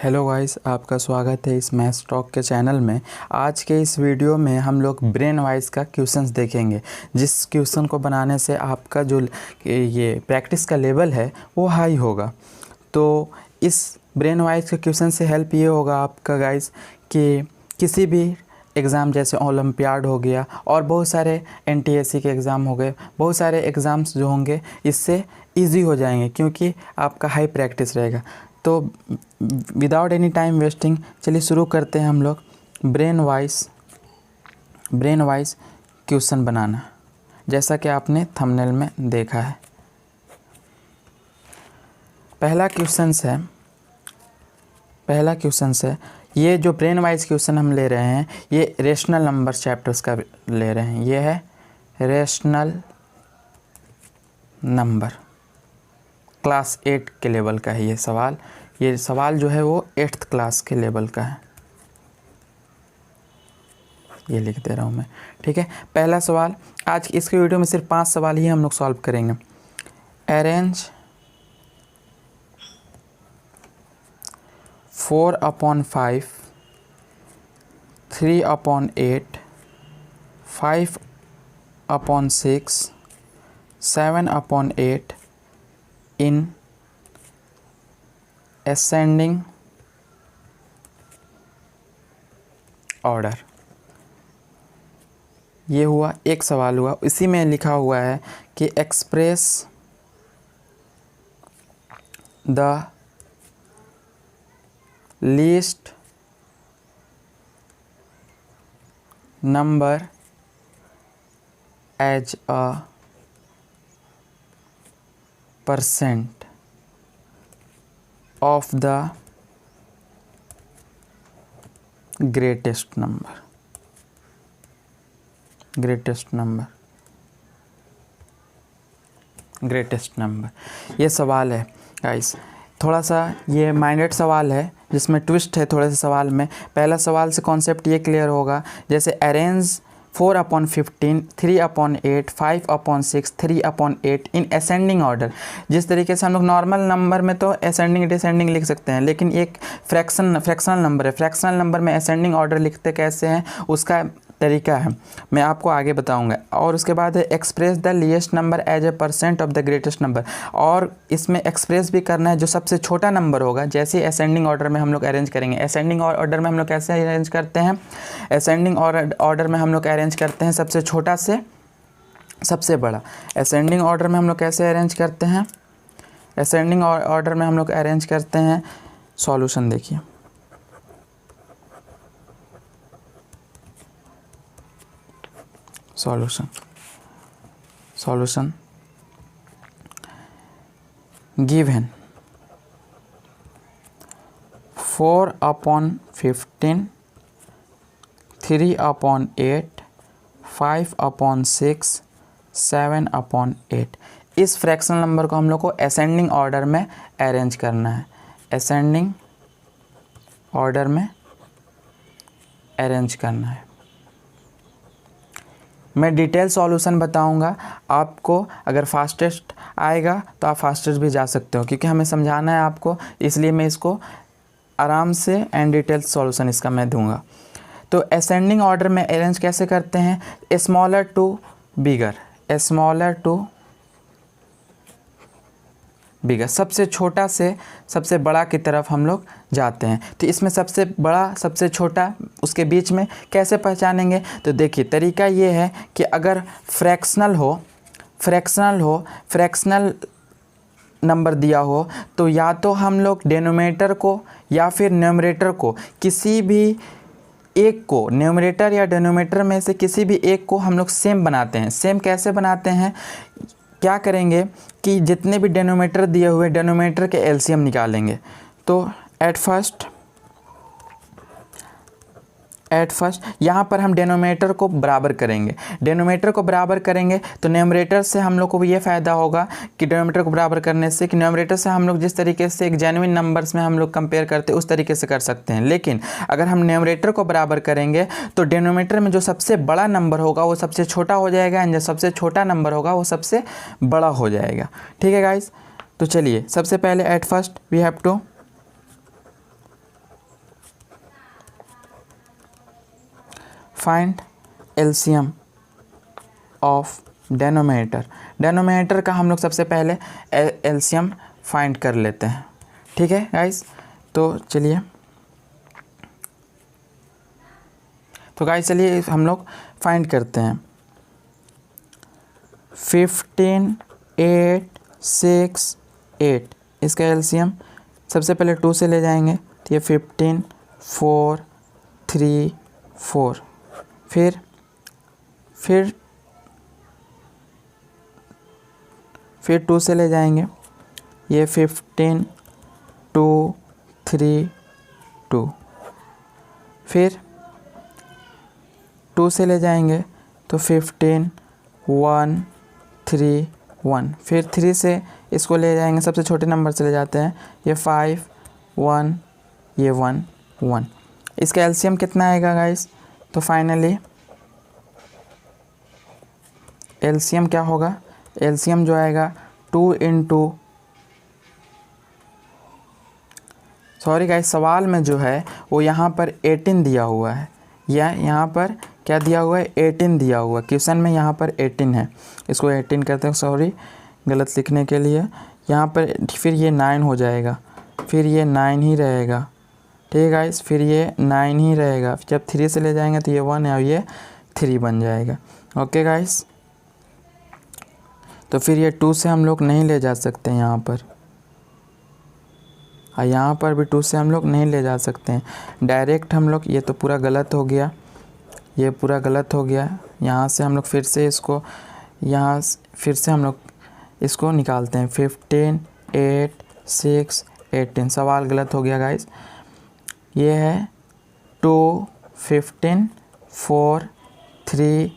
Hello guys, आपका स्वागत है इस मैथ्स टॉक के चैनल में। आज के इस वीडियो में हम लोग ब्रेन वाइज का क्वेश्चंस देखेंगे, जिस क्वेश्चन को बनाने से आपका जो ये प्रैक्टिस का लेवल है वो हाई होगा। तो इस ब्रेन वाइज के क्वेश्चन से हेल्प ये होगा आपका गाइस कि किसी भी एग्ज़ाम जैसे ओलंपियाड हो गया और बहुत सारे एनटीएससी के एग्ज़ाम हो गए, बहुत सारे एग्ज़ाम्स जो होंगे इससे इजी हो जाएंगे क्योंकि आपका हाई प्रैक्टिस रहेगा। तो विदाउट एनी टाइम वेस्टिंग चलिए शुरू करते हैं हम लोग ब्रेन वाइज क्वेश्चन बनाना, जैसा कि आपने थंबनेल में देखा है। पहला क्वेश्चन है ये जो ब्रेन वाइज क्वेश्चन हम ले रहे हैं ये रेशनल नंबर चैप्टर्स का ले रहे हैं। ये है रेशनल नंबर, क्लास 8 के लेवल का है ये सवाल जो है वो 8th क्लास के लेवल का है। ये लिख दे रहा हूँ मैं, ठीक है। पहला सवाल, आज इसके वीडियो में सिर्फ 5 सवाल ही हम लोग सॉल्व करेंगे। Arrange 4/5, 3/8, 5/6, 7/8 in ascending order. ये हुआ एक सवाल हुआ। इसी में लिखा हुआ है कि express the least number as a percent of the greatest number. ये सवाल है गाइस, थोड़ा सा ये माइंडेड सवाल है जिसमें ट्विस्ट है थोड़े से सवाल में। पहला सवाल से कॉन्सेप्ट ये क्लियर होगा, जैसे अरेंज 4/15, 3/8, 5/6, 3/8 इन असेंडिंग ऑर्डर। जिस तरीके से हम लोग नॉर्मल नंबर में तो असेंडिंग डिसेंडिंग लिख सकते हैं, लेकिन एक फ्रैक्शनल नंबर है, फ्रैक्शनल नंबर में असेंडिंग ऑर्डर लिखते कैसे हैं उसका तरीका है, मैं आपको आगे बताऊंगा। और उसके बाद है express the least number as a percent of the greatest number, और इसमें एक्सप्रेस भी करना है जो सबसे छोटा नंबर होगा। जैसे असेंडिंग ऑर्डर में हम लोग अरेंज करेंगे, असेंडिंग ऑर्डर में हम लोग कैसे अरेंज करते हैं, असेंडिंग ऑर्डर में हम लोग अरेंज करते हैं सबसे छोटा से सबसे बड़ा। असेंडिंग ऑर्डर में हम लोग कैसे अरेंज करते हैं, असेंडिंग ऑर्डर में हम लोग अरेंज करते हैं। सॉल्यूशन देखिए, सॉल्यूशन गिवन 4/15, 3/8, 5/6, 7/8। इस फ्रैक्शनल नंबर को हम लोग को असेंडिंग ऑर्डर में अरेंज करना है, असेंडिंग ऑर्डर में अरेंज करना है। मैं डिटेल सॉल्यूशन बताऊंगा आपको, अगर फास्टेस्ट आएगा तो आप फास्टेस्ट भी जा सकते हो, क्योंकि हमें समझाना है आपको, इसलिए मैं इसको आराम से एंड डिटेल सॉल्यूशन इसका मैं दूंगा। तो असेंडिंग ऑर्डर में अरेंज कैसे करते हैं, स्मॉलर टू बिगर, सबसे छोटा से सबसे बड़ा की तरफ हम लोग जाते हैं। तो इसमें सबसे बड़ा सबसे छोटा उसके बीच में कैसे पहचानेंगे, तो देखिए तरीका ये है कि अगर फ्रैक्शनल नंबर दिया हो तो या तो हम लोग डिनोमिनेटर को या फिर न्यूमरेटर को, किसी भी एक को, न्यूमरेटर या डिनोमिनेटर में से किसी भी एक को हम लोग सेम बनाते हैं। सेम कैसे बनाते हैं, क्या करेंगे कि जितने भी डिनोमिनेटर दिए हुए डिनोमिनेटर के एलसीएम निकालेंगे। तो एट फर्स्ट यहाँ पर हम डिनोमिनेटर को बराबर करेंगे, तो न्यूमरेटर से हम लोग को ये फ़ायदा होगा कि डिनोमिनेटर को बराबर करने से कि न्यूमरेटर से हम लोग जिस तरीके से एक जेन्युइन नंबर्स में हम लोग कंपेयर करते हैं उस तरीके से कर सकते हैं। लेकिन अगर हम न्यूमरेटर को बराबर करेंगे तो डिनोमिनेटर में जो सबसे बड़ा नंबर होगा वो सबसे छोटा हो जाएगा, एंड जो सबसे छोटा नंबर होगा वो सबसे बड़ा हो जाएगा। ठीक है गाइस, तो चलिए सबसे पहले at first we have to find LCM of denominator. Denominator का हम लोग सबसे पहले एलसीएम फाइंड कर लेते हैं, ठीक है गाइस। तो चलिए चलिए हम लोग फाइंड करते हैं। 15, 8, 6, 8 इसका एलसीएम सबसे पहले 2 से ले जाएंगे तो ये 15, 4, 3, 4। फिर 2 से ले जाएंगे, ये 15, 2, 3, 2। फिर 2 से ले जाएंगे तो 15, 1, 3, 1। फिर 3 से इसको ले जाएंगे, सबसे छोटे नंबर से ले जाते हैं, ये 5, 1, ये 1, 1। इसका एलसीएम कितना आएगा गाइस? तो फाइनली एलसीएम क्या होगा? एलसीएम जो आएगा 2 इंटू, सॉरी गाइस, सवाल में जो है वो यहाँ पर 18 दिया हुआ है, या यहाँ पर क्या दिया हुआ है? 18 दिया हुआ है। क्वेश्चन में यहाँ पर 18 है, इसको 18 करते हैं, सॉरी गलत लिखने के लिए। यहाँ पर फिर ये 9 हो जाएगा, फिर ये 9 ही रहेगा, ठीक है गाइस, फिर ये 9 ही रहेगा। जब 3 से ले जाएंगे तो ये 1 है और ये 3 बन जाएगा। ओके गाइस, तो फिर ये 2 से हम लोग नहीं ले जा सकते यहाँ पर, और यहाँ पर भी 2 से हम लोग नहीं ले जा सकते हैं। डायरेक्ट हम लोग, ये तो पूरा गलत हो गया, ये पूरा गलत हो गया। यहाँ से हम लोग फिर से इसको, यहाँ फिर से हम लोग इसको निकालते हैं। 15, 8, 6, 18। सवाल गलत हो गया गाइस। ये है 2, 15, 4, 3,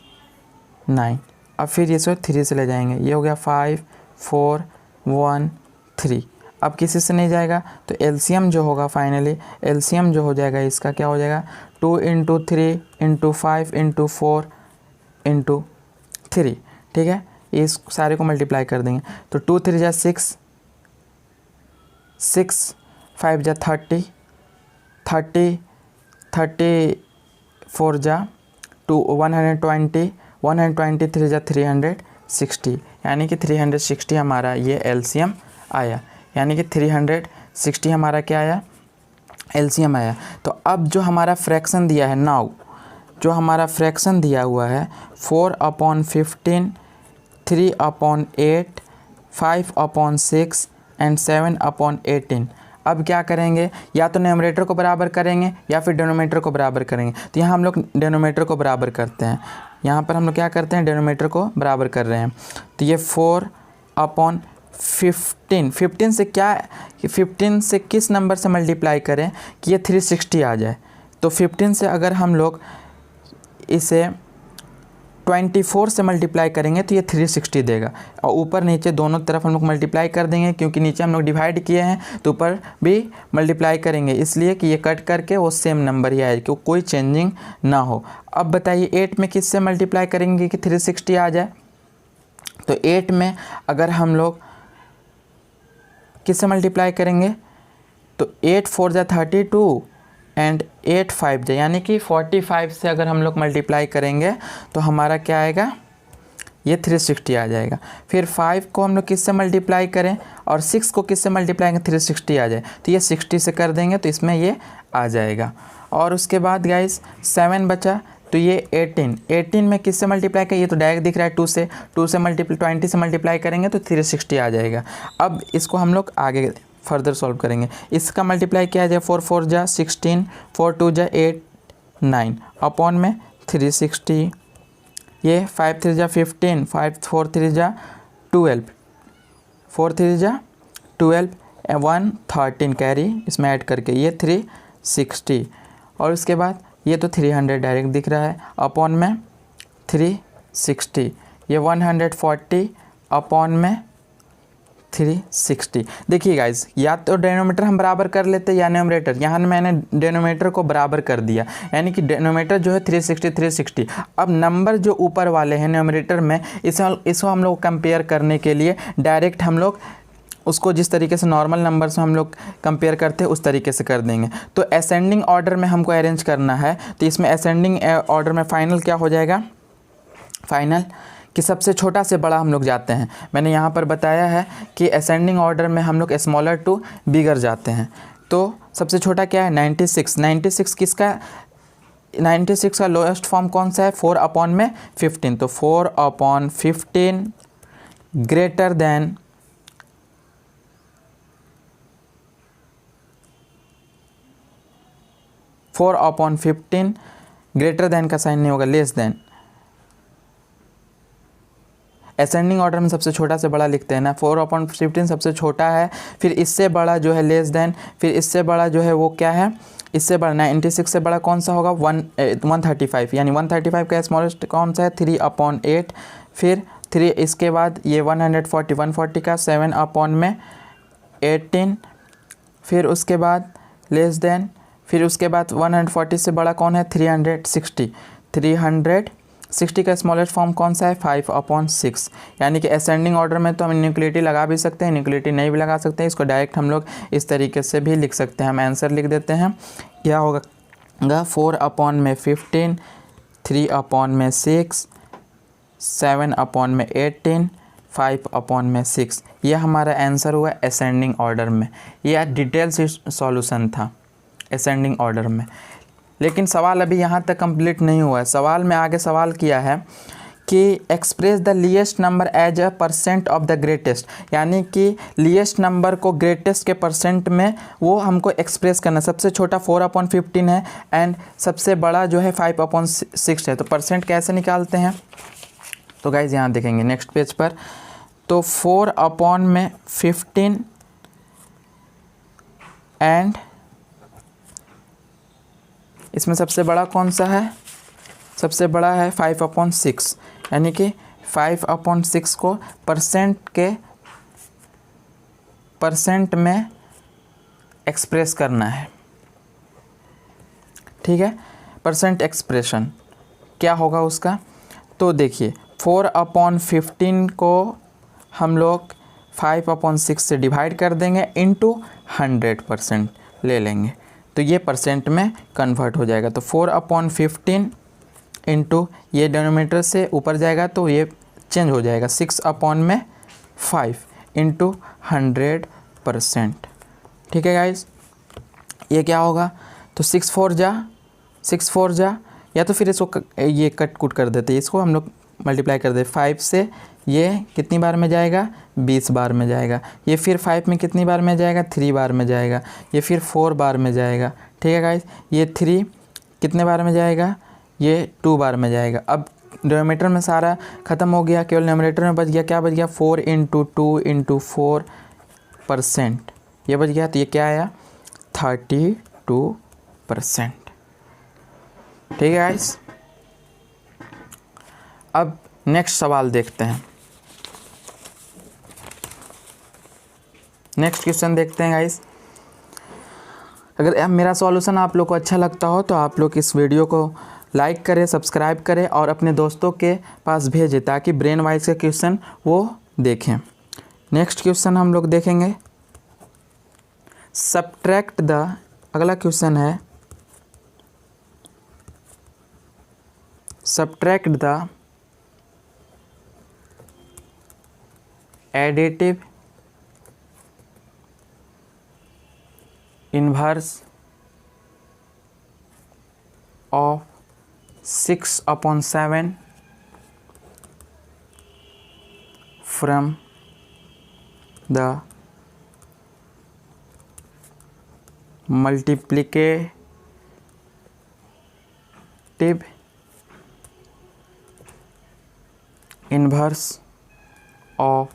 9। अब फिर ये 3 से ले जाएंगे, ये हो गया 5, 4, 1, 3। अब किसी से नहीं जाएगा तो एलसीएम जो होगा, फाइनली एलसीएम जो हो जाएगा इसका क्या हो जाएगा? 2 इंटू 3 इंटू 5 इंटू 4 इंटू 3, ठीक है। इस सारे को मल्टीप्लाई कर देंगे तो 2 3 जा 6, 6 5 जा 30, 30 34 जा 2 120, 123 जा 360, यानी कि 360 हमारा ये एलसीएम आया, यानी कि 360 हमारा क्या आया? एलसीएम आया। तो अब जो हमारा फ्रैक्शन दिया है, नाउ जो हमारा फ्रैक्शन दिया हुआ है 4/15, 3/8, 5/6 एंड 7/18। अब क्या करेंगे? या तो न्यूमरेटर को बराबर करेंगे या फिर डिनोमिनेटर को बराबर करेंगे। तो यहाँ हम लोग डिनोमिनेटर को बराबर करते हैं, यहाँ पर हम लोग क्या करते हैं? डिनोमिनेटर को बराबर कर रहे हैं। तो ये 4/15, 15 से क्या, 15 से किस नंबर से मल्टीप्लाई करें कि ये 360 आ जाए? तो 15 से अगर हम लोग इसे 24 से मल्टीप्लाई करेंगे तो ये 360 देगा, और ऊपर नीचे दोनों तरफ हम लोग मल्टीप्लाई कर देंगे, क्योंकि नीचे हम लोग डिवाइड किए हैं तो ऊपर भी मल्टीप्लाई करेंगे, इसलिए कि ये कट करके वो सेम नंबर ही आए, कि कोई चेंजिंग ना हो। अब बताइए 8 में किससे मल्टीप्लाई करेंगे कि 360 आ जाए? तो 8 में अगर हम लोग किससे मल्टीप्लाई करेंगे तो 8 4 जा 32 एंड 8 5 जा, यानी कि 45 से अगर हम लोग मल्टीप्लाई करेंगे तो हमारा क्या आएगा? ये 360 आ जाएगा। फिर 5 को हम लोग किससे मल्टीप्लाई करें और 6 को किससे मल्टीप्लाई करें 360 आ जाए, तो ये 60 से कर देंगे तो इसमें ये आ जाएगा। और उसके बाद गाइस 7 बचा, तो ये 18 में किससे मल्टीप्लाई करें? ये तो डायरेक्ट दिख रहा है 2 से 20 से मल्टीप्लाई करेंगे तो 360 आ जाएगा। अब इसको हम लोग आगे फर्दर सॉल्व करेंगे। इसका मल्टीप्लाई क्या आ जाए? 4 4 जा 16, 4 2 जा 8, 9 अपॉन में 360, ये 5 3 जा 15, 5 4 3 जा 12, 4 3 जा 12, 1 13 कैरी इसमें ऐड करके ये 360, और उसके बाद ये तो 300 डायरेक्ट दिख रहा है, अपॉन में 360, ये 140 अपॉन में 360। देखिए गाइस, या तो डिनोमिनेटर हम बराबर कर लेते हैं या न्यूमरेटर। यहाँ मैंने डिनोमिनेटर को बराबर कर दिया, यानी कि डिनोमिनेटर जो है 360। अब नंबर जो ऊपर वाले हैं न्यूमरेटर में, इसको हम लोग कंपेयर करने के लिए डायरेक्ट हम लोग उसको जिस तरीके से नॉर्मल नंबर से हम लोग कंपेयर करते हैं उस तरीके से कर देंगे। तो असेंडिंग ऑर्डर में हमको अरेंज करना है, तो इसमें असेंडिंग ऑर्डर में फाइनल क्या हो जाएगा, फाइनल कि सबसे छोटा से बड़ा हम लोग जाते हैं। मैंने यहाँ पर बताया है कि असेंडिंग ऑर्डर में हम लोग स्मॉलर टू बिगर जाते हैं। तो सबसे छोटा क्या है 96। 96 किसका, 96 का लोएस्ट फॉर्म कौन सा है 4/15। तो 4/15 ग्रेटर देन 4/15 ग्रेटर देन का साइन नहीं होगा, लेस देन। असेंडिंग ऑर्डर में सबसे छोटा से बड़ा लिखते हैं ना, 4/15 सबसे छोटा है, फिर इससे बड़ा जो है लेस देन, फिर इससे बड़ा जो है वो क्या है, इससे बड़ा 96 से बड़ा कौन सा होगा 135, यानी 135 का स्मॉलेस्ट कौन सा है 3/8। फिर 3 इसके बाद ये 140 का 7/18। फिर उसके बाद लेस देन, फिर उसके बाद 140 से बड़ा कौन है 360। 360 का स्मॉलेस्ट फॉर्म कौन सा है 5/6। यानी कि असेंडिंग ऑर्डर में तो हम इनइक्वालिटी लगा भी सकते हैं, इनइक्वालिटी नहीं भी लगा सकते हैं, इसको डायरेक्ट हम लोग इस तरीके से भी लिख सकते हैं। हम आंसर लिख देते हैं, क्या होगा 4/15, 3/6, 7/18, 5/6। ये हमारा आंसर हुआ असेंडिंग ऑर्डर में। यह डिटेल से सॉल्यूशन था असेंडिंग ऑर्डर में। लेकिन सवाल अभी यहाँ तक कंप्लीट नहीं हुआ है। सवाल में आगे सवाल किया है कि express the least number as a percent of the greatest, यानी कि लीस्ट नंबर को ग्रेटेस्ट के परसेंट में वो हमको एक्सप्रेस करना। सबसे छोटा 4/15 है एंड सबसे बड़ा जो है 5/6 है। तो परसेंट कैसे निकालते हैं, तो गाइज यहाँ देखेंगे नेक्स्ट पेज पर। तो 4/15 एंड इसमें सबसे बड़ा कौन सा है, सबसे बड़ा है 5/6, यानी कि 5/6 को परसेंट में एक्सप्रेस करना है। ठीक है, परसेंट एक्सप्रेशन क्या होगा उसका, तो देखिए 4/15 को हम लोग 5/6 से डिवाइड कर देंगे इंटू 100% ले लेंगे, तो ये परसेंट में कन्वर्ट हो जाएगा। तो 4/15 इंटू ये डिनोमिनेटर से ऊपर जाएगा तो ये चेंज हो जाएगा 6/5 इंटू 100%। ठीक है गाइस, ये क्या होगा, तो 6 4 जा, या तो फिर इसको ये कट कुट कर देते हैं, इसको हम लोग मल्टीप्लाई कर देते 5 से। ये कितनी बार में जाएगा 20 बार में जाएगा। ये फिर 5 में कितनी बार में जाएगा 3 बार में जाएगा। ये फिर 4 बार में जाएगा। ठीक है गाइस, ये 3 कितने बार में जाएगा, ये 2 बार में जाएगा। अब डिनोमिनेटर में सारा ख़त्म हो गया, केवल न्यूमरेटर में बच गया, क्या बच गया 4 × 2 × 4%, ये बच गया। तो ये क्या आया 32%। ठीक है गाइस, अब नेक्स्ट सवाल देखते हैं। नेक्स्ट क्वेश्चन देखते हैं गाइस। अगर मेरा सॉल्यूशन आप लोग को अच्छा लगता हो तो आप लोग इस वीडियो को लाइक करें, सब्सक्राइब करें और अपने दोस्तों के पास भेजें ताकि ब्रेन वाइज के क्वेश्चन वो देखें। नेक्स्ट क्वेश्चन हम लोग देखेंगे सब्ट्रैक्ट द, अगला क्वेश्चन है subtract the additive inverse of 6/7 from the multiplicative inverse of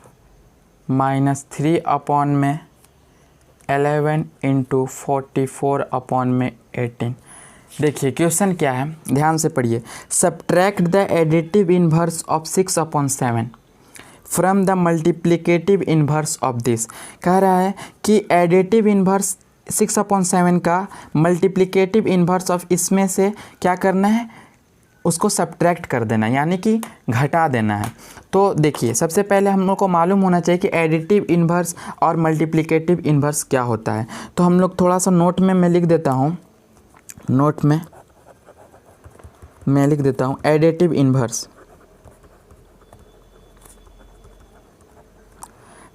-3/11 × 44/18। देखिए क्वेश्चन क्या है, ध्यान से पढ़िए। Subtract the additive inverse of 6/7 from the multiplicative inverse of this. कह रहा है कि एडिटिव इन्वर्स 6/7 का मल्टीप्लिकेटिव इन्वर्स ऑफ इसमें से क्या करना है, उसको सब्ट्रैक्ट कर देना, यानी कि घटा देना है। तो देखिए सबसे पहले हम लोग को मालूम होना चाहिए कि एडिटिव इन्वर्स और मल्टीप्लिकेटिव इन्वर्स क्या होता है। तो हम लोग थोड़ा सा नोट में मैं लिख देता हूँ, नोट में मैं लिख देता हूँ एडिटिव इन्वर्स।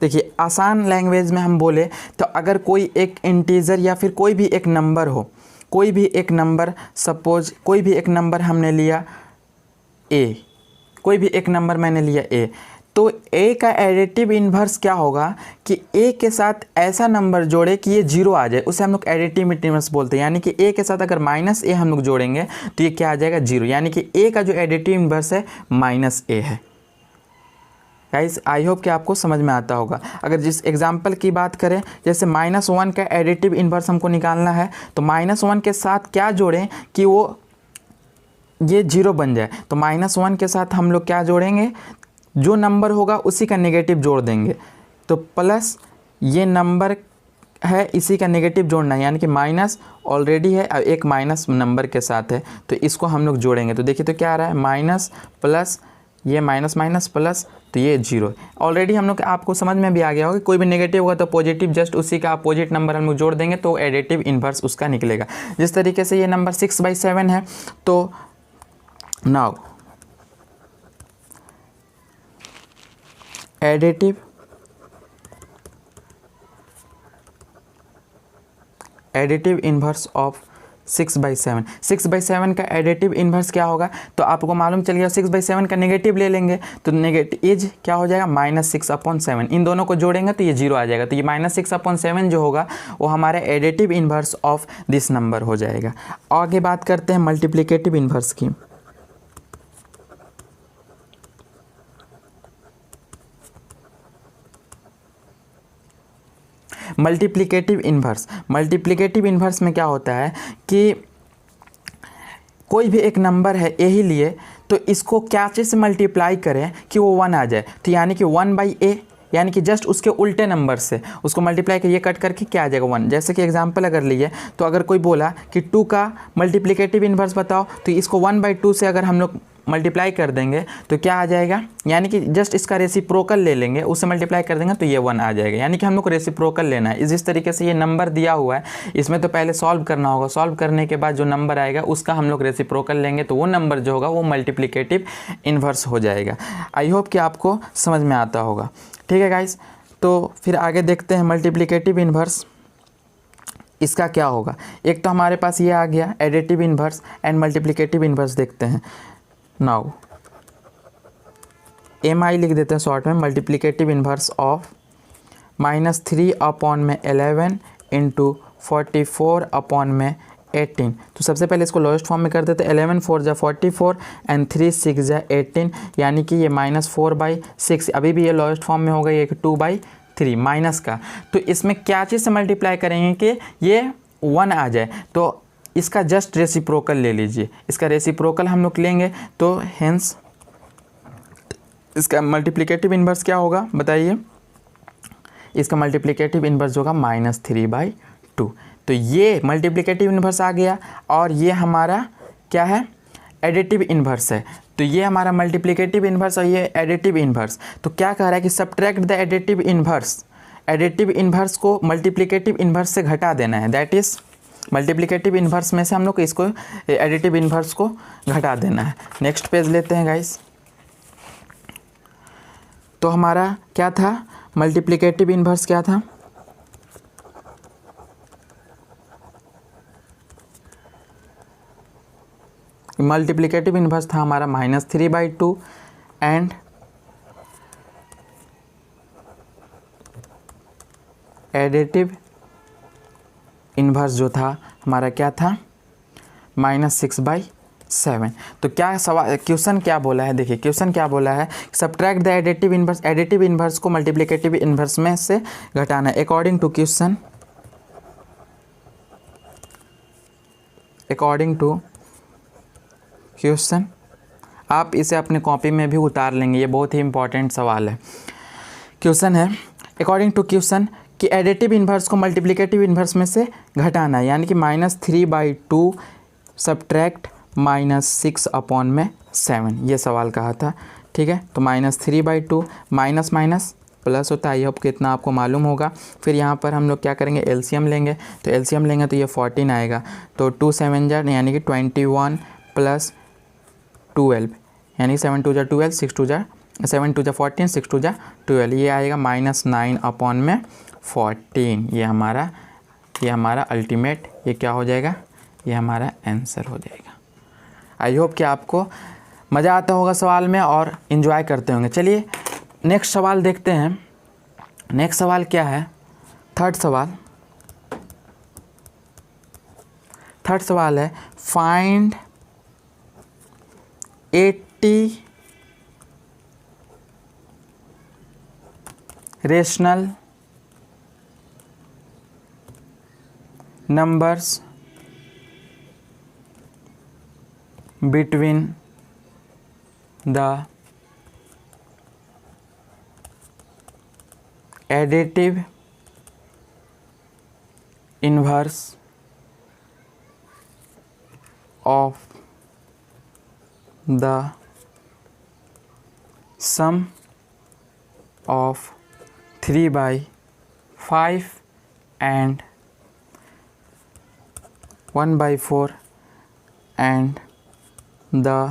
देखिए आसान लैंग्वेज में हम बोले तो अगर कोई एक इंटीजर या फिर कोई भी एक नंबर हो, कोई भी एक नंबर, सपोज कोई भी एक नंबर हमने लिया ए, कोई भी एक नंबर मैंने लिया ए, तो ए का एडिटिव इन्वर्स क्या होगा कि ए के साथ ऐसा नंबर जोड़े कि ये जीरो आ जाए, उसे हम लोग एडिटिव इन्वर्स बोलते हैं। यानी कि ए के साथ अगर माइनस ए हम लोग जोड़ेंगे तो ये क्या आ जाएगा, जीरो। यानी कि ए का जो एडिटिव इन्वर्स है माइनस ए है। गाइस आई होप कि आपको समझ में आता होगा। अगर जिस एग्जांपल की बात करें, जैसे -1 का एडिटिव इन्वर्स हमको निकालना है, तो -1 के साथ क्या जोड़ें कि वो ये जीरो बन जाए। तो -1 के साथ हम लोग क्या जोड़ेंगे, जो नंबर होगा उसी का नेगेटिव जोड़ देंगे। तो प्लस ये नंबर है इसी का नेगेटिव जोड़ना है, यानी कि माइनस ऑलरेडी है और एक माइनस नंबर के साथ है, तो इसको हम लोग जोड़ेंगे। तो देखिए तो क्या आ रहा है, माइनस प्लस ये माइनस माइनस प्लस, तो ये जीरो। ऑलरेडी हम लोग आपको समझ में भी आ गया होगा, कोई भी नेगेटिव होगा तो पॉजिटिव जस्ट उसी का अपोजिट नंबर हम लोग जोड़ देंगे तो एडिटिव इन्वर्स उसका निकलेगा। जिस तरीके से ये नंबर 6/7 है, तो नाउ एडिटिव इन्वर्स ऑफ 6/7। 6/7 का एडिटिव इन्वर्स क्या होगा, तो आपको मालूम चल गया 6/7 का नेगेटिव ले लेंगे तो नेगेटिव इज क्या हो जाएगा, -6/7। इन दोनों को जोड़ेंगे तो ये जीरो आ जाएगा। तो ये -6/7 जो होगा वो हमारे additive inverse of this number हो जाएगा। आगे बात करते हैं मल्टीप्लिकेटिव इन्वर्स की। मल्टीप्लिकेटिव इन्वर्स में क्या होता है कि कोई भी एक नंबर है ए ही लिए, तो इसको क्या चीज़ से मल्टीप्लाई करें कि वो 1 आ जाए। तो यानी कि 1/a, यानी कि जस्ट उसके उल्टे नंबर से उसको मल्टीप्लाई करिए, कट करके क्या आ जाएगा 1। जैसे कि एग्जांपल अगर लिए, तो अगर कोई बोला कि 2 का मल्टीप्लिकेटिव इन्वर्स बताओ, तो इसको 1/2 से अगर हम लोग मल्टीप्लाई कर देंगे तो क्या आ जाएगा, यानी कि जस्ट इसका रेसिप्रोकल ले लेंगे, उससे मल्टीप्लाई कर देंगे तो ये 1 आ जाएगा। यानी कि हम लोग को रेसिप्रोकल लेना है। जिस तरीके से ये नंबर दिया हुआ है, इसमें तो पहले सॉल्व करना होगा, सॉल्व करने के बाद जो नंबर आएगा उसका हम लोग रेसिप्रोकल लेंगे, तो वो नंबर जो होगा वो मल्टीप्लिकेटिव इन्वर्स हो जाएगा। आई होप कि आपको समझ में आता होगा। ठीक है गाइस, तो फिर आगे देखते हैं मल्टीप्लिकेटिव इन्वर्स इसका क्या होगा। एक तो हमारे पास ये आ गया additive inverse and multiplicative inverse. देखते हैं नाउ MI लिख देते हैं शॉर्ट में, मल्टीप्लिकेटिव इन्वर्स ऑफ -3/11 इंटू 44/18। तो सबसे पहले इसको लोएस्ट फॉर्म में कर देते हैं। 11 4 जा 44 एंड 3 6 जा 18, यानी कि ये -4/6। अभी भी ये लोएस्ट फॉर्म में होगा, ये 2/3 माइनस का। तो इसमें क्या चीज़ से मल्टीप्लाई करेंगे कि ये 1 आ जाए, तो इसका जस्ट रेसिप्रोकल ले लीजिए। इसका रेसिप्रोकल हम लोग लेंगे तो हेंस इसका मल्टीप्लिकेटिव इन्वर्स क्या होगा बताइए। इसका मल्टीप्लिकेटिव इन्वर्स होगा -3/2। तो ये मल्टीप्लिकेटिव इन्वर्स आ गया और ये हमारा क्या है, एडिटिव इन्वर्स है। तो ये हमारा मल्टीप्लिकेटिव इन्वर्स और ये एडिटिव इन्वर्स। तो क्या कह रहा है कि subtract the additive inverse, additive inverse को मल्टीप्लिकेटिव इन्वर्स से घटा देना है। दैट इज़ मल्टीप्लिकेटिव इन्वर्स में से हम लोग इसको एडिटिव इन्वर्स को घटा देना है। नेक्स्ट पेज लेते हैं गाइस। तो हमारा क्या था, मल्टीप्लिकेटिव इन्वर्स क्या था, मल्टीप्लिकेटिव इन्वर्स था हमारा -3/2 एंड एडिटिव इन्वर्स जो था हमारा क्या था, -6/7। तो क्या सवाल क्वेश्चन क्या बोला है, देखिए क्वेश्चन क्या बोला है, subtract the additive inverse, additive inverse को मल्टीप्लिकेटिव इन्वर्स में से घटाना है। अकॉर्डिंग टू क्वेश्चन आप इसे अपने कॉपी में भी उतार लेंगे, ये बहुत ही इंपॉर्टेंट सवाल है। क्वेश्चन है अकॉर्डिंग टू क्वेश्चन कि एडिटिव इन्वर्स को मल्टीप्लिकेटिव इन्वर्स में से घटाना है, यानी कि -3/2 सब्ट्रैक्ट -6/7 ये सवाल कहा था। ठीक है, तो -3/2 माइनस माइनस प्लस होता है, आई होप कितना आपको मालूम होगा। फिर यहाँ पर हम लोग क्या करेंगे, एलसीएम लेंगे, तो एलसीएम लेंगे तो ये 14 आएगा, तो 2 7 जा यानी कि 21 + 12 यानी 7 2 जा 12, 6 2 जा 7 2 जा 14, 6 2 जा 12, ये आएगा -9/14। ये हमारा अल्टीमेट ये क्या हो जाएगा, ये हमारा आंसर हो जाएगा। आई होप कि आपको मज़ा आता होगा सवाल में और इन्जॉय करते होंगे। चलिए नेक्स्ट सवाल देखते हैं। नेक्स्ट सवाल क्या है, थर्ड सवाल है find 80 rational numbers between the additive inverse of the sum of 3/5 and 1/4 and the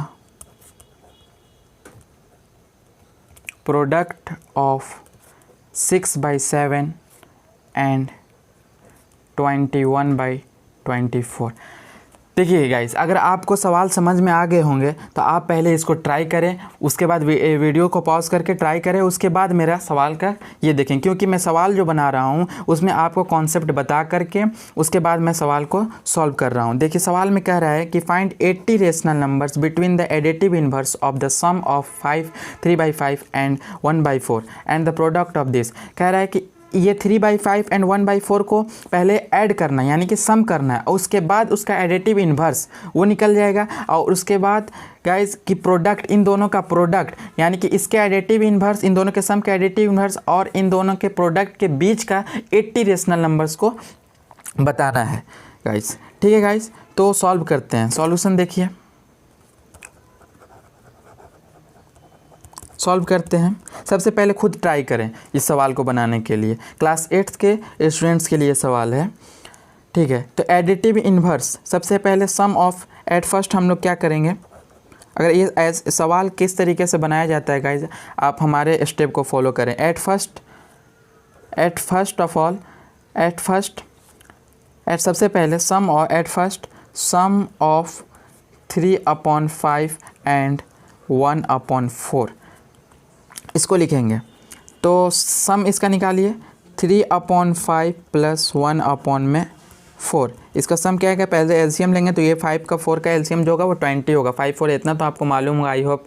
product of 6/7 and 21/24। देखिए गाइस, अगर आपको सवाल समझ में आ गए होंगे तो आप पहले इसको ट्राई करें, उसके बाद वीडियो को पॉज करके ट्राई करें, उसके बाद मेरा सवाल का ये देखें, क्योंकि मैं सवाल जो बना रहा हूँ उसमें आपको कॉन्सेप्ट बता करके उसके बाद मैं सवाल को सॉल्व कर रहा हूँ। देखिए सवाल में कह रहा है कि find 80 rational numbers between the additive inverse of the sum of 3/5 and 1/4 and the product of this. कह रहा है कि ये 3/5 एंड 1/4 को पहले ऐड करना है, यानी कि सम करना है, और उसके बाद उसका एडिटिव इन्वर्स वो निकल जाएगा, और उसके बाद गाइस कि प्रोडक्ट, इन दोनों का प्रोडक्ट यानी कि इसके एडिटिव इन्वर्स, इन दोनों के सम का एडिटिव इन्वर्स और इन दोनों के प्रोडक्ट के बीच का 80 रेशनल नंबर्स को बताना है गाइस। ठीक है गाइस, तो सॉल्व करते हैं। सॉल्यूशन देखिए, सॉल्व करते हैं। सबसे पहले खुद ट्राई करें इस सवाल को बनाने के लिए। क्लास 8 के स्टूडेंट्स के लिए सवाल है। ठीक है, तो एडिटिव इन्वर्स, सबसे पहले सम ऑफ, एट फर्स्ट हम लोग क्या करेंगे, अगर ये सवाल किस तरीके से बनाया जाता है गाइज, आप हमारे स्टेप को फॉलो करें। एट सबसे पहले सम ऑफ 3/5 एंड 1/4 इसको लिखेंगे। तो सम इसका निकालिए, 3/5 + 1/4, इसका सम क्या है, पहले एलसीएम लेंगे, तो ये 5 का 4 का एलसीएम जो होगा वो 20 होगा। 5 4 इतना तो आपको मालूम होगा, आई होप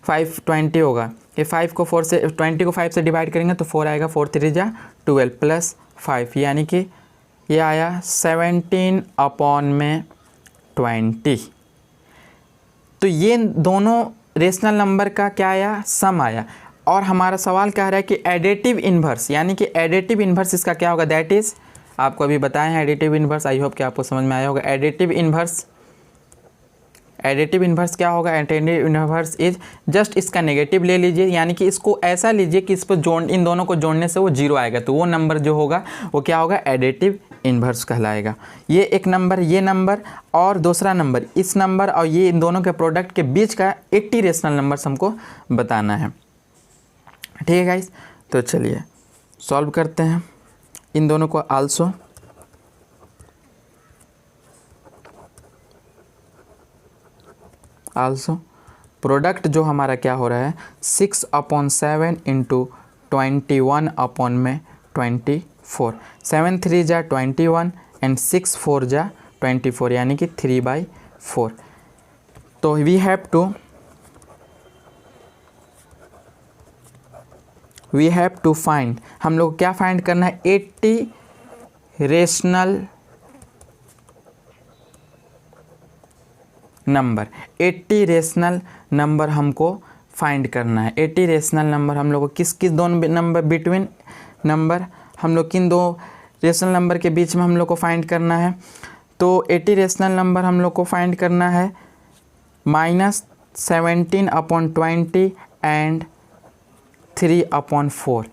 5 20 होगा। ये 5 को 4 से, 20 को 5 से डिवाइड करेंगे तो 4 आएगा, 4 3 जा 12 + 5 यानी कि ये आया 17/20। तो ये दोनों रेशनल नंबर का क्या आया, सम आया। और हमारा सवाल कह रहा है कि एडिटिव इन्वर्स, यानी कि एडिटिव इन्वर्स इसका क्या होगा, दैट इज़, आपको अभी बताए हैं एडिटिव इन्वर्स, आई होप कि आपको समझ में आया होगा। एडिटिव इन्वर्स क्या होगा, एडिटिव इन्वर्स इज जस्ट इसका नेगेटिव ले लीजिए, यानी कि इसको ऐसा लीजिए कि इस पर इन दोनों को जोड़ने से वो 0 आएगा, तो वो नंबर जो होगा वो क्या होगा, एडिटिव इन्वर्स कहलाएगा। ये एक नंबर, ये नंबर और दूसरा नंबर, इस नंबर और ये इन दोनों के प्रोडक्ट के बीच का 80 रेशनल नंबर्स हमको बताना है। ठीक है गाइस, तो चलिए सॉल्व करते हैं इन दोनों को। आल्सो प्रोडक्ट जो हमारा क्या हो रहा है, 6/7 × 21/24, 7 3 जा 21 एंड 6 4 जा 24 यानी कि 3/4। तो वी हैव टू फाइंड, हम लोग क्या फाइंड करना है, 80 रेशनल नंबर, 80 रेशनल नंबर हमको फाइंड करना है। 80 रेशनल नंबर हम लोग को किस दोनों नंबर बिटवीन नंबर, हम लोग किन दो रेशनल नंबर के बीच में हम लोग को फाइंड करना है। तो 80 रेशनल नंबर हम लोग को फाइंड करना है -17/20 एंड 3/4,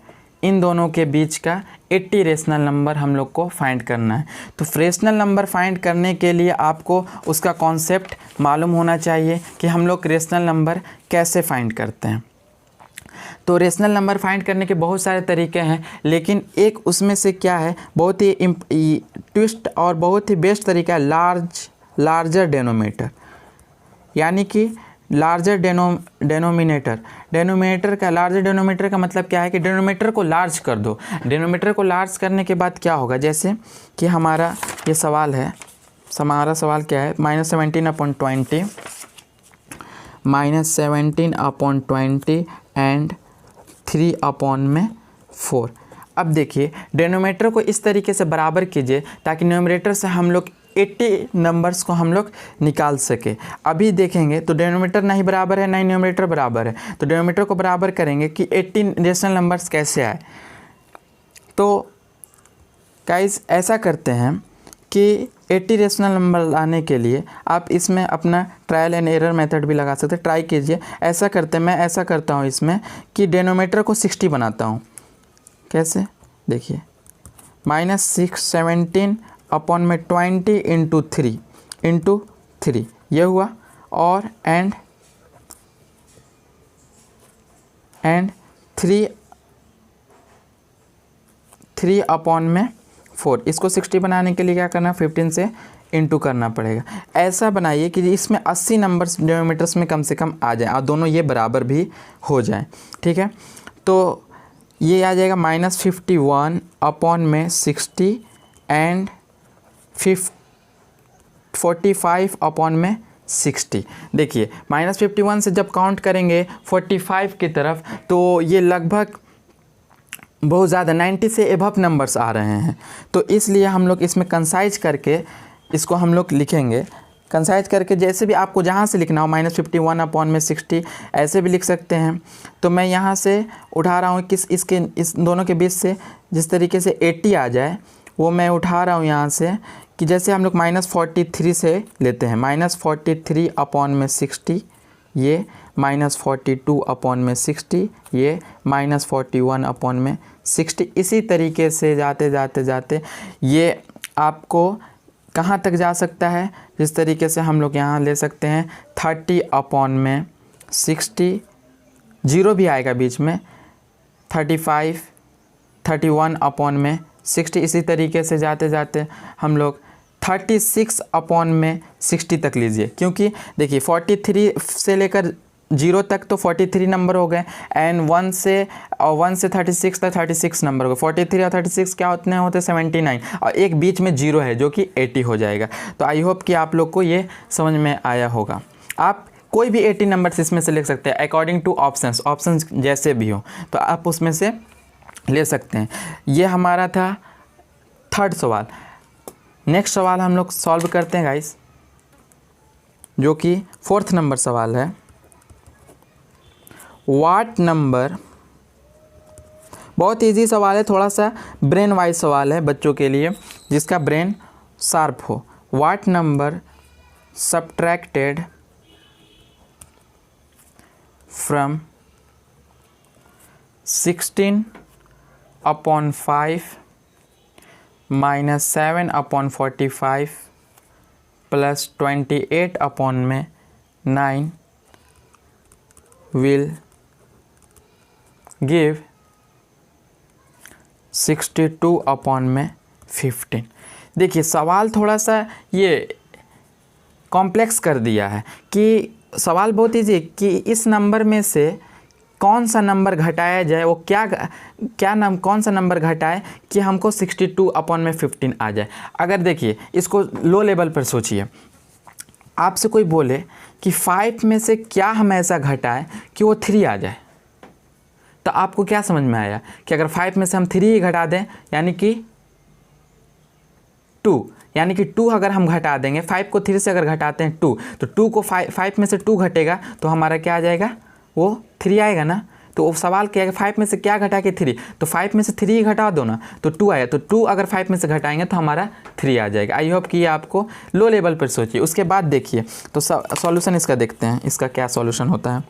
इन दोनों के बीच का 80 रेशनल नंबर हम लोग को फाइंड करना है। तो रेशनल नंबर फाइंड करने के लिए आपको उसका कॉन्सेप्ट मालूम होना चाहिए कि हम लोग रेशनल नंबर कैसे फाइंड करते हैं। तो रेशनल नंबर फाइंड करने के बहुत सारे तरीके हैं, लेकिन एक उसमें से क्या है, बहुत ही ट्विस्ट और बहुत ही बेस्ट तरीका है लार्जर डेनोमीटर, यानी कि लार्जर डेनोमीटर का लार्जर डेनोमीटर का मतलब क्या है कि डेनोमीटर को लार्ज कर दो। डेनोमीटर को लार्ज करने के बाद क्या होगा, जैसे कि हमारा ये सवाल है, हमारा सवाल क्या है, -17/20 एंड 3/4। अब देखिए डेनोमीटर को इस तरीके से बराबर कीजिए ताकि न्यूमरेटर से हम लोग 80 नंबर्स को हम लोग निकाल सके। अभी देखेंगे तो डेनोमीटर नहीं बराबर है, नहीं न्यूमरेटर बराबर है, तो डेनोमीटर को बराबर करेंगे कि 80 रेशनल नंबर्स कैसे आए। तो गाइस ऐसा करते हैं कि 80 रेशनल नंबर लाने के लिए आप इसमें अपना ट्रायल एंड एरर मेथड भी लगा सकते हैं, ट्राई कीजिए। ऐसा करते हैं, मैं ऐसा करता हूँ इसमें कि डेनोमीटर को 60 बनाता हूँ। कैसे, देखिए -17/20 इंटू 3 ये हुआ, और एंड 3/4। इसको 60 बनाने के लिए क्या करना, 15 से इंटू करना पड़ेगा। ऐसा बनाइए कि इसमें 80 नंबर्स डेनोमीटर्स में कम से कम आ जाए और दोनों ये बराबर भी हो जाएं। ठीक है, तो ये आ जाएगा -51/60 एंड 45/60। देखिए -51 से जब काउंट करेंगे 45 की तरफ तो ये लगभग बहुत ज़्यादा 90 से एबव नंबर्स आ रहे हैं। तो इसलिए हम लोग इसमें कंसाइज करके इसको हम लोग लिखेंगे, कंसाइज करके जैसे भी आपको जहाँ से लिखना हो, -51/60 ऐसे भी लिख सकते हैं। तो मैं यहाँ से उठा रहा हूँ इस दोनों के बीच से जिस तरीके से 80 आ जाए वो मैं उठा रहा हूँ यहाँ से, कि जैसे हम लोग -43 से लेते हैं, -43/60 ये, -42/60 ये, -41/60। इसी तरीके से जाते जाते जाते ये आपको कहाँ तक जा सकता है, जिस तरीके से हम लोग यहाँ ले सकते हैं 30/60, 0 भी आएगा बीच में, 35, 31/60। इसी तरीके से जाते जाते हम लोग 36/60 तक लीजिए, क्योंकि देखिए 43 से लेकर 0 तक तो 43 नंबर हो गए, एंड 1 से 36 तक 36 नंबर हो गए। 43 और 36 क्या होते हैं 79, और एक बीच में 0 है जो कि 80 हो जाएगा। तो आई होप कि आप लोग को ये समझ में आया होगा। आप कोई भी 80 नंबर्स इसमें से लिख सकते हैं अकॉर्डिंग टू ऑप्शंस जैसे भी हो, तो आप उसमें से ले सकते हैं। ये हमारा था 3rd सवाल। नेक्स्ट सवाल हम लोग सॉल्व करते हैं गाइस, जो कि 4th नंबर सवाल है। व्हाट नंबर, बहुत इजी सवाल है, थोड़ा सा ब्रेन वाइज सवाल है बच्चों के लिए जिसका ब्रेन शार्प हो। What number subtracted from 16/5 -7/45 plus 28/9 will give 62/15। देखिए सवाल थोड़ा सा ये कॉम्प्लेक्स कर दिया है, कि सवाल बहुत ईजी कि इस नंबर में से कौन सा नंबर घटाया जाए, वो कौन सा नंबर घटाए कि हमको 62/15 आ जाए। अगर देखिए इसको लो लेवल पर सोचिए, आपसे कोई बोले कि 5 में से क्या हम ऐसा घटाएं कि वो 3 आ जाए, तो आपको क्या समझ में आया कि अगर 5 में से हम 3 ही घटा दें यानी कि 2, यानी कि 2 अगर हम घटा देंगे, 5 को 3 से अगर घटाते हैं 2, तो 2 को 5 में से 2 घटेगा तो हमारा क्या आ जाएगा, वो 3 आएगा ना। तो वो सवाल क्या है, 5 में से क्या घटा के 3, तो 5 में से 3 ही घटा दो ना, तो 2 आया, तो 2 अगर 5 में से घटाएंगे तो हमारा 3 आ जाएगा। आई होप कि ये आपको लो लेवल पर सोचिए। उसके बाद देखिए तो सॉल्यूशन इसका देखते हैं, इसका क्या सॉल्यूशन होता है।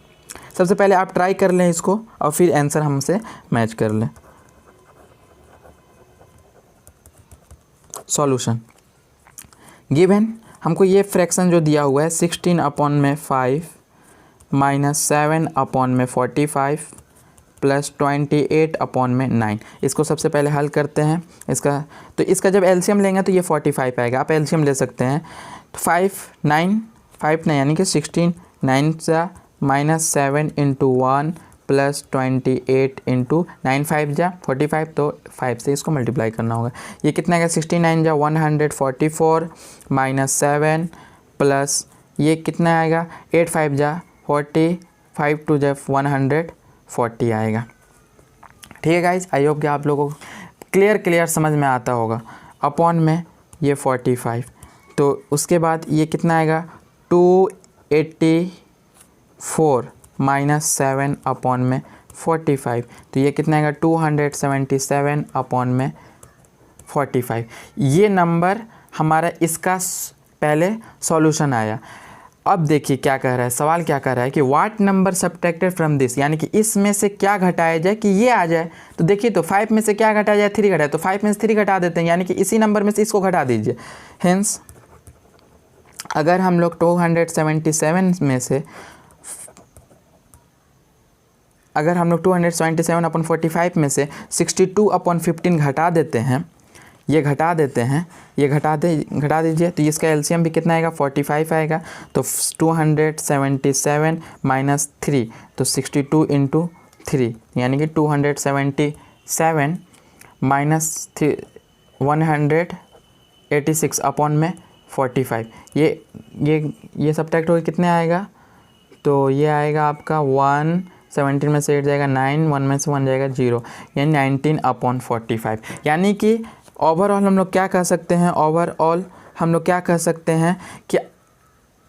सबसे पहले आप ट्राई कर लें इसको और फिर आंसर हमसे मैच कर लें। सॉल्यूशन गिवन हमको ये फ्रैक्शन जो दिया हुआ है 16/5 माइनस 7/45 प्लस 28/9, इसको सबसे पहले हल करते हैं। तो इसका जब एलसीएम लेंगे तो ये 45 आएगा। आप एलसीएम ले सकते हैं। तो 5 9 यानी कि 16 9 जा माइनस 7 इंटू 1 प्लस 28 इंटू 9 5 जा 45, तो 5 से इसको मल्टीप्लाई करना होगा। ये कितना आएगा 69 जा 144 माइनस 7 प्लस ये कितना आएगा 8 5 जा 40 5 2 जा 140 आएगा। ठीक है गाइज, आई होप कि आप लोगों को क्लियर समझ में आता होगा। अपॉन में ये 45, तो उसके बाद ये कितना आएगा 284 माइनस 7 अपॉन में 45, तो ये कितना आएगा 277 अपॉन में 45। ये नंबर हमारा इसका पहले सॉल्यूशन आया। अब देखिए क्या कह रहा है, सवाल क्या कह रहा है कि what number subtracted from this, यानी कि इसमें से क्या घटाया जाए कि ये आ जाए। तो देखिए तो 5 में से क्या घटाया जाए 3 घटाए, तो 5 में से 3 घटा देते हैं, यानी कि इसी नंबर में से इसको घटा दीजिए। हेंस अगर हम लोग 277 में से अगर हम लोग 277/45 में से 62/15 घटा देते हैं, ये घटा दीजिए, तो इसका एलसीएम भी कितना आएगा 45 आएगा। तो 277 माइनस 3, तो 62 इंटू 3 यानी कि 277 माइनस 186 अपॉन में 45। ये सब्ट्रैक्ट होकर कितने आएगा, तो ये आएगा आपका 1 17 में से 8 जाएगा 9, 1 में से 1 जाएगा 0, यानी 19/45। यानी कि ओवरऑल हम लोग क्या कह सकते हैं, कि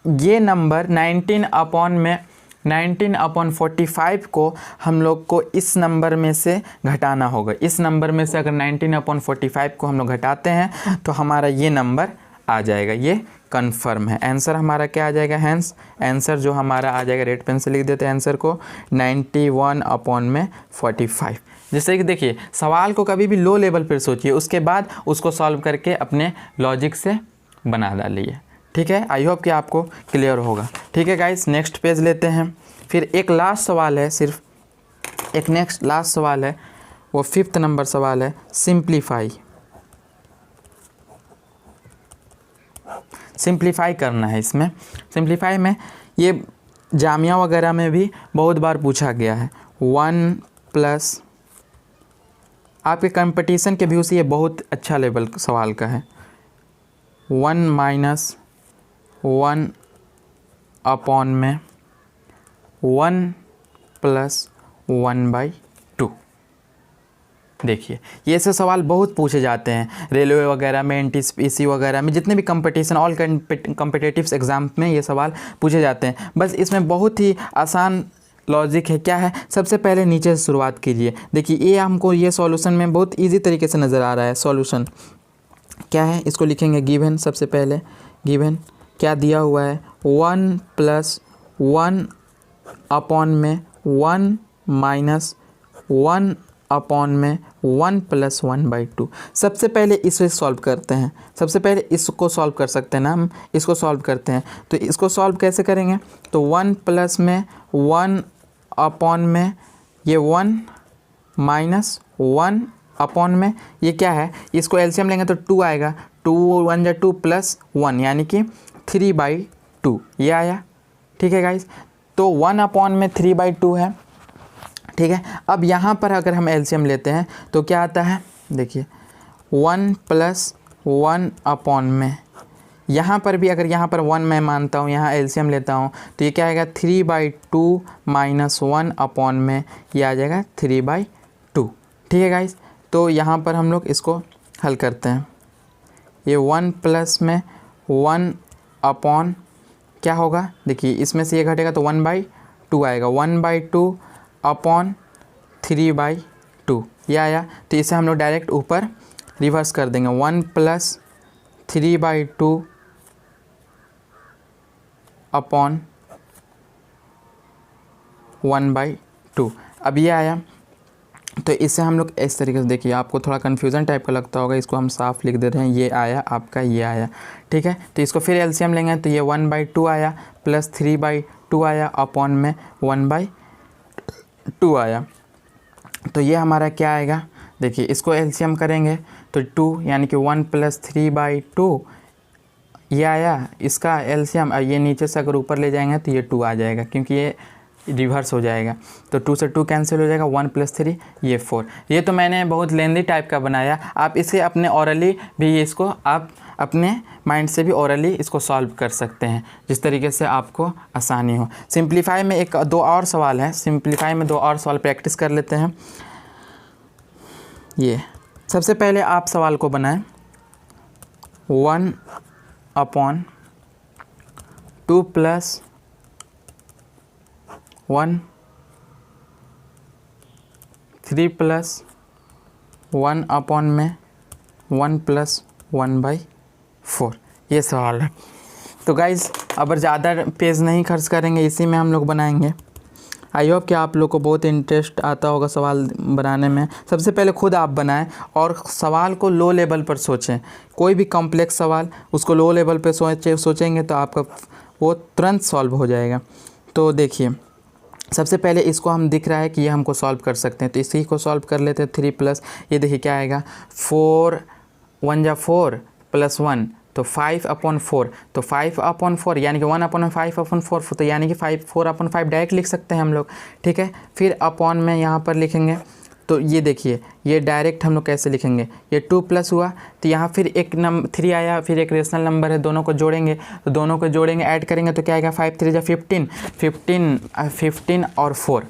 ये नंबर 19/45 को हम लोग को इस नंबर में से घटाना होगा। इस नंबर में से अगर 19/45 को हम लोग घटाते हैं तो हमारा ये नंबर आ जाएगा। ये कन्फर्म है। आंसर हमारा क्या आ जाएगा, हैंस आंसर जो हमारा आ जाएगा, रेड पेन से लिख देते हैं आंसर को 91/45। जैसे कि देखिए सवाल को कभी भी लो लेवल पर सोचिए, उसके बाद उसको सॉल्व करके अपने लॉजिक से बना डालिए। ठीक है, आई होप कि आपको क्लियर होगा। ठीक है गाइस, नेक्स्ट पेज लेते हैं। फिर एक लास्ट सवाल है, सिर्फ एक नेक्स्ट लास्ट सवाल है, वो 5th नंबर सवाल है। सिंप्लीफाई करना है। इसमें सिंप्लीफाई में ये जामिया वगैरह में भी बहुत बार पूछा गया है। 1 प्लस आपके कंपटीशन के व्यू से ये बहुत अच्छा लेवल सवाल का है। 1 माइनस 1 अपॉन में 1 प्लस 1/2। देखिए ये ऐसे सवाल बहुत पूछे जाते हैं रेलवे वगैरह में, एनटीपीसी वगैरह में, जितने भी कंपटीशन ऑल कॉम्पिटिटिव्स एग्ज़ाम में ये सवाल पूछे जाते हैं। बस इसमें बहुत ही आसान लॉजिक है। क्या है, सबसे पहले नीचे से शुरुआत कीजिए। देखिए ये हमको ये सॉल्यूशन में बहुत इजी तरीके से नज़र आ रहा है। सॉल्यूशन क्या है, इसको लिखेंगे गिवन। सबसे पहले गिवन क्या दिया हुआ है, 1 प्लस 1 अपॉन में 1 माइनस 1 अपॉन में 1 प्लस 1/2। सबसे पहले इसे सॉल्व करते हैं। सबसे पहले इसको सॉल्व कर सकते हैं ना, हम इसको सॉल्व करते हैं। तो इसको सॉल्व कैसे करेंगे, तो 1 प्लस में 1 अपॉन में ये 1 माइनस 1 अपॉन में ये क्या है, इसको एलसीएम लेंगे तो 2 आएगा। 2 1 जा 2 प्लस 1 यानी कि 3/2 ये आया। ठीक है गाइस, तो 1 अपॉन में 3/2 है। ठीक है, अब यहाँ पर अगर हम एलसीएम लेते हैं तो क्या आता है, देखिए 1 प्लस 1 अपॉन में, यहाँ पर भी अगर यहाँ पर 1 मैं मानता हूँ, यहाँ एलसीएम लेता हूँ तो ये क्या आएगा 3/2 माइनस 1 अपॉन में ये आ जाएगा 3/2। ठीक है गाइस, तो यहाँ पर हम लोग इसको हल करते हैं। ये 1 प्लस में 1 अपॉन क्या होगा, देखिए इसमें से ये घटेगा तो 1/2 आएगा। 1/2 अपॉन 3/2 ये आया। तो इसे हम लोग डायरेक्ट ऊपर रिवर्स कर देंगे, 1 + 3/2 अपॉन 1/2। अब ये आया, तो इसे हम लोग इस तरीके से, देखिए आपको थोड़ा कन्फ्यूज़न टाइप का लगता होगा, इसको हम साफ लिख दे रहे हैं, ये आया आपका, ये आया, ठीक है। तो इसको फिर एलसीएम लेंगे, तो ये 1/2 आया प्लस 3/2 आया अपॉन में 1/2 आया। तो ये हमारा क्या आएगा, देखिए इसको एलसीएम करेंगे तो 2 यानी कि 1 + 3/2 ये आया, इसका एलसीएम, ये नीचे से अगर ऊपर ले जाएंगे तो ये 2 आ जाएगा, क्योंकि ये रिवर्स हो जाएगा। तो 2 से 2 कैंसिल हो जाएगा, 1 + 3 ये 4। ये तो मैंने बहुत लेंदी टाइप का बनाया, आप इसे अपने ओरली भी, इसको आप अपने माइंड से भी ओरली इसको सॉल्व कर सकते हैं, जिस तरीके से आपको आसानी हो। सिंप्लीफाई में 2 और सवाल है, सिंप्लीफाई में 2 और सवाल प्रैक्टिस कर लेते हैं। ये सबसे पहले आप सवाल को बनाएं, 1/2 + 1 3 + 1 अपॉन में 1 + 1/4 ये सवाल है। तो गाइज़ अब ज़्यादा पेज नहीं खर्च करेंगे, इसी में हम लोग बनाएंगे। आई होप कि आप लोग को बहुत इंटरेस्ट आता होगा सवाल बनाने में। सबसे पहले खुद आप बनाएं और सवाल को लो लेवल पर सोचें। कोई भी कॉम्प्लेक्स सवाल उसको लो लेवल पर सोचेंगे तो आपका वो तुरंत सॉल्व हो जाएगा। तो देखिए सबसे पहले इसको हम दिख रहा है कि ये हमको सॉल्व कर सकते हैं, तो इसी को सॉल्व कर लेते हैं। 3 + ये देखिए क्या आएगा, 4 1 = 4 + 1 तो 5/4, तो 5/4 यानी कि 1/5/4, तो यानी कि 4/5 डायरेक्ट लिख सकते हैं हम लोग, ठीक है। फिर अपॉन में यहाँ पर लिखेंगे, तो ये देखिए ये डायरेक्ट हम लोग कैसे लिखेंगे, ये 2 + हुआ, तो यहाँ फिर एक 3 आया, फिर एक रेशनल नंबर है, दोनों को जोड़ेंगे, तो दोनों को जोड़ेंगे ऐड करेंगे तो क्या आएगा, 5 3 = 15, 15 और 4,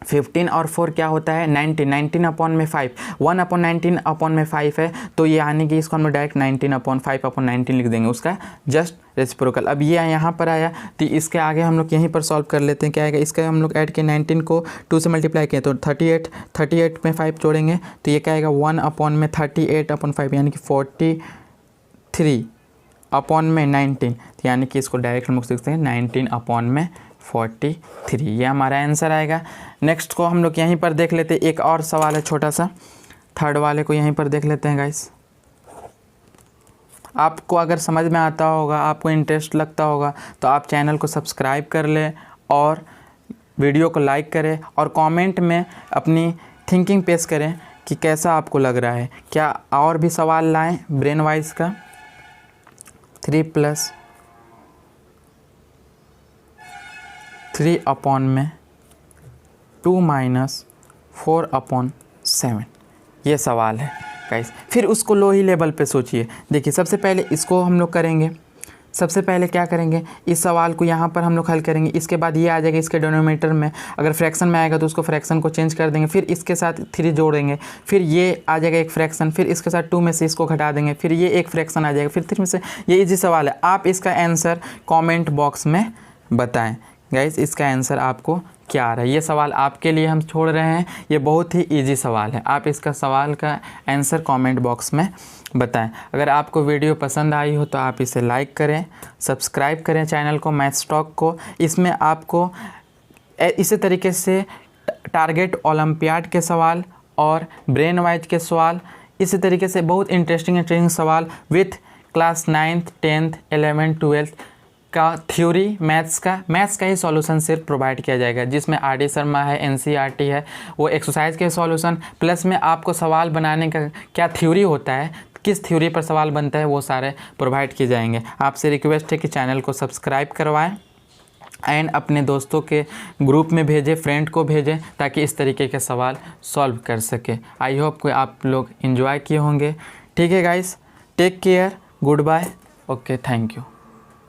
15 और 4 क्या होता है, 19, 19/5, 1/19/5 है, तो ये यानी कि इसको हम लोग डायरेक्ट 19/5/19 लिख देंगे, उसका जस्ट रेसिप्रोकल। अब ये यहाँ पर आया, तो इसके आगे हम लोग यहीं पर सॉल्व कर लेते हैं, क्या आएगा, इसका हम लोग ऐड किए, 19 को 2 से मल्टीप्लाई किए तो 38, 38 में 5 जोड़ेंगे तो ये क्या आएगा, 1/38/5 यानी कि 43/19, यानी कि इसको डायरेक्ट हम लोग सीखते हैं 19/43, ये हमारा आंसर आएगा। नेक्स्ट को हम लोग यहीं पर देख लेते हैं, एक और सवाल है छोटा सा, थर्ड वाले को यहीं पर देख लेते हैं गाइस। आपको अगर समझ में आता होगा, आपको इंटरेस्ट लगता होगा तो आप चैनल को सब्सक्राइब कर लें और वीडियो को लाइक करें और कमेंट में अपनी थिंकिंग पेश करें कि कैसा आपको लग रहा है, क्या और भी सवाल लाएं ब्रेन वाइज का। 3 + 3 अपॉन में 2 - 4/7 ये सवाल है गाइस। फिर उसको लो ही लेवल पे सोचिए। देखिए सबसे पहले इसको हम लोग करेंगे, सबसे पहले क्या करेंगे, इस सवाल को यहाँ पर हम लोग हल करेंगे, इसके बाद ये आ जाएगा इसके डिनोमिनेटर में, अगर फ्रैक्शन में आएगा तो उसको फ्रैक्शन को चेंज कर देंगे, फिर इसके साथ 3 जोड़ेंगे, फिर ये आ जाएगा एक फ्रैक्शन, फिर इसके साथ 2 में से इसको घटा देंगे, फिर ये एक फ्रैक्शन आ जाएगा, फिर 3 में से। ये इजी सवाल है, आप इसका आंसर कॉमेंट बॉक्स में बताएँ गाइस, इसका आंसर आपको क्या आ रहा है। ये सवाल आपके लिए हम छोड़ रहे हैं, ये बहुत ही इजी सवाल है, आप इसका सवाल का आंसर कमेंट बॉक्स में बताएं। अगर आपको वीडियो पसंद आई हो तो आप इसे लाइक करें, सब्सक्राइब करें चैनल को मैथ्स टॉक को। इसमें आपको इसी तरीके से टारगेट ओलंपियाड के सवाल और ब्रेन वाइज के सवाल, इसी तरीके से बहुत इंटरेस्टिंग सवाल with class 9th 10th 11th 12th का थ्योरी मैथ्स का ही सॉल्यूशन सिर्फ प्रोवाइड किया जाएगा, जिसमें RD शर्मा है, NCERT है, वो एक्सरसाइज के सॉल्यूशन प्लस में आपको सवाल बनाने का क्या थ्योरी होता है, किस थ्योरी पर सवाल बनता है, वो सारे प्रोवाइड किए जाएंगे। आपसे रिक्वेस्ट है कि चैनल को सब्सक्राइब करवाएं एंड अपने दोस्तों के ग्रुप में भेजें, फ्रेंड को भेजें, ताकि इस तरीके के सवाल सॉल्व कर सके। आई होप कि आप लोग एंजॉय किए होंगे। ठीक है guys, take care, good bye, okay, thank you.